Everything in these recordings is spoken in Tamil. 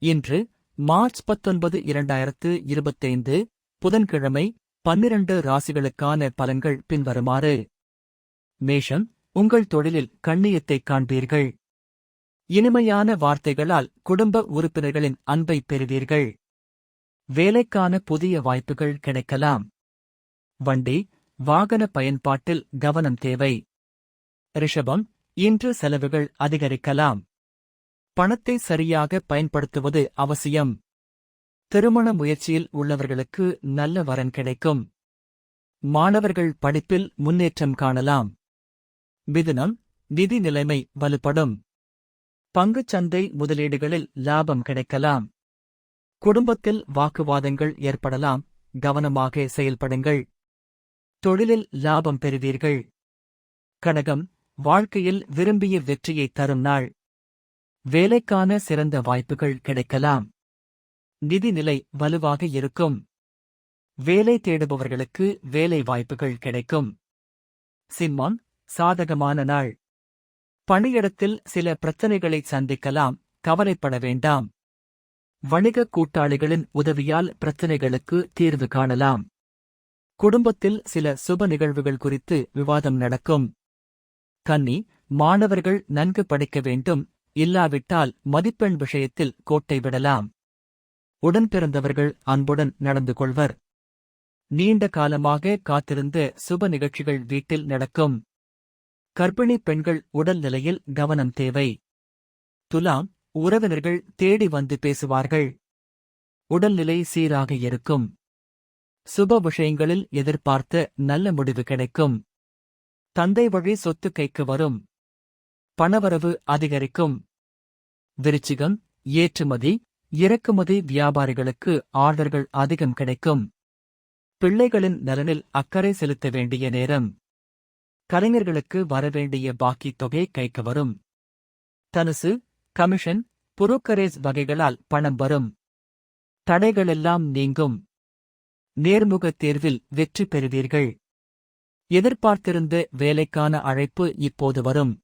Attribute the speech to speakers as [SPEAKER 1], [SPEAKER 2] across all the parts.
[SPEAKER 1] இன்று மார்ச் 19 2025 புதன்கிழமை 12 ராசிகளுக்கான பலன்கள் பின்வருமாறு. மேஷம், உங்கள் தொழிலில் கண்ணியத்தைக் காண்பீர்கள். இனிமையான வார்த்தைகளால் குடும்ப உறுப்பினர்களின் அன்பை பெறுவீர்கள். வேலைக்கான புதிய வாய்ப்புகள் கிடைக்கலாம். வண்டி, வாகன பயன்பாட்டில் கவனம் தேவை. ரிஷபம், இன்று செலவுகள் அதிகரிக்கலாம். பணத்தை சரியாக பயன்படுத்துவது அவசியம். திருமண முயற்சியில் உள்ளவர்களுக்கு நல்ல வரன் கிடைக்கும். மாணவர்கள் படிப்பில் முன்னேற்றம் காணலாம். மிதுனம், நிதி நிலைமை வலுப்படும். பங்குச் சந்தை முதலீடுகளில் லாபம் கிடைக்கலாம். குடும்பத்தில் வாக்குவாதங்கள் ஏற்படலாம், கவனமாக செயல்படுங்கள். தொழிலில் லாபம் பெறுவீர்கள். கடகம், வாழ்க்கையில் விரும்பிய வெற்றியை தரும் நாள். வேலைக்கான சிறந்த வாய்ப்புகள் கிடைக்கலாம். நிதிநிலை வலுவாக இருக்கும். வேலை தேடுபவர்களுக்கு வேலை வாய்ப்புகள் கிடைக்கும். சிம்மம், சாதகமான நாள். பணியிடத்தில் சில பிரச்சனைகளை சந்திக்கலாம், கவலைப்பட வேண்டாம். வணிக கூட்டாளிகளின் உதவியால் பிரச்சனைகளுக்கு தீர்வு காணலாம். குடும்பத்தில் சில சுப நிகழ்வுகள் குறித்து விவாதம் நடக்கும். கன்னி, மாணவர்கள் நன்கு படிக்க வேண்டும், இல்லாவிட்டால் மதிப்பெண் விஷயத்தில் கோட்டை விடலாம். உடன்பிறந்தவர்கள் அன்புடன் நடந்து கொள்வர். நீண்ட காலமாக காத்திருந்த சுப நிகழ்ச்சிகள் வீட்டில் நடக்கும். கர்ப்பிணி பெண்கள் உடல்நிலையில் கவனம் தேவை. துலாம், உறவினர்கள் தேடி வந்து பேசுவார்கள். உடல்நிலை சீராக இருக்கும். சுப விஷயங்களில் எதிர்பார்த்த நல்ல முடிவு கிடைக்கும். தந்தை வழி சொத்து கைக்கு வரும். பணவரவு அதிகரிக்கும். விருச்சிகம், ஏற்றுமதி, இறக்குமதி வியாபாரிகளுக்கு ஆர்டர்கள் அதிகம் கிடைக்கும். பிள்ளைகளின் நலனில் அக்கறை செலுத்த வேண்டிய நேரம். கலைஞர்களுக்கு வரவேண்டிய பாக்கி தொகை கைக்கு வரும். தனுசு, கமிஷன், புரோக்கரேஜ் வகைகளால் பணம் வரும். தடைகளெல்லாம் நீங்கும். நேர்முக தேர்வில் வெற்றி பெறுவீர்கள். எதிர்பார்த்திருந்த வேலைக்கான அழைப்பு இப்போது வரும்.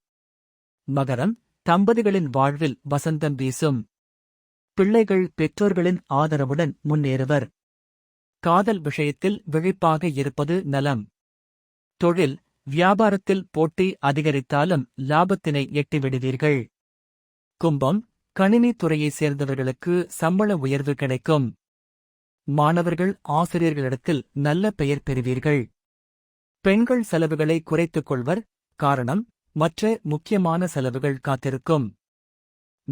[SPEAKER 1] மகரம், தம்பதிகளின் வாழ்வில் வசந்தம் வீசும். பிள்ளைகள் பெற்றோர்களின் ஆதரவுடன் முன்னேறுவர். காதல் விஷயத்தில் விழிப்பாக இருப்பது நலம். தொழில், வியாபாரத்தில் போட்டி அதிகரித்தாலும் லாபத்தினை எட்டிவிடுவீர்கள். கும்பம், கணினி துறையைச் சேர்ந்தவர்களுக்கு சம்பள உயர்வு கிடைக்கும். மாணவர்கள் ஆசிரியர்களிடத்தில் நல்ல பெயர் பெறுவீர்கள். பெண்கள் செலவுகளை குறைத்துக் கொள்வர், காரணம் மற்ற முக்கியமான செலவுகள் காத்திருக்கும்.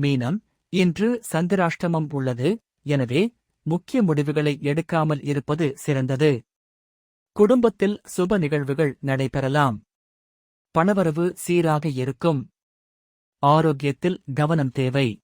[SPEAKER 1] மீனம், இன்று சந்திராஷ்டமம் உள்ளது, எனவே முக்கிய முடிவுகளை எடுக்காமல் இருப்பது சிறந்தது. குடும்பத்தில் சுப நிகழ்வுகள் நடைபெறலாம். பணவரவு சீராக இருக்கும். ஆரோக்கியத்தில் கவனம் தேவை.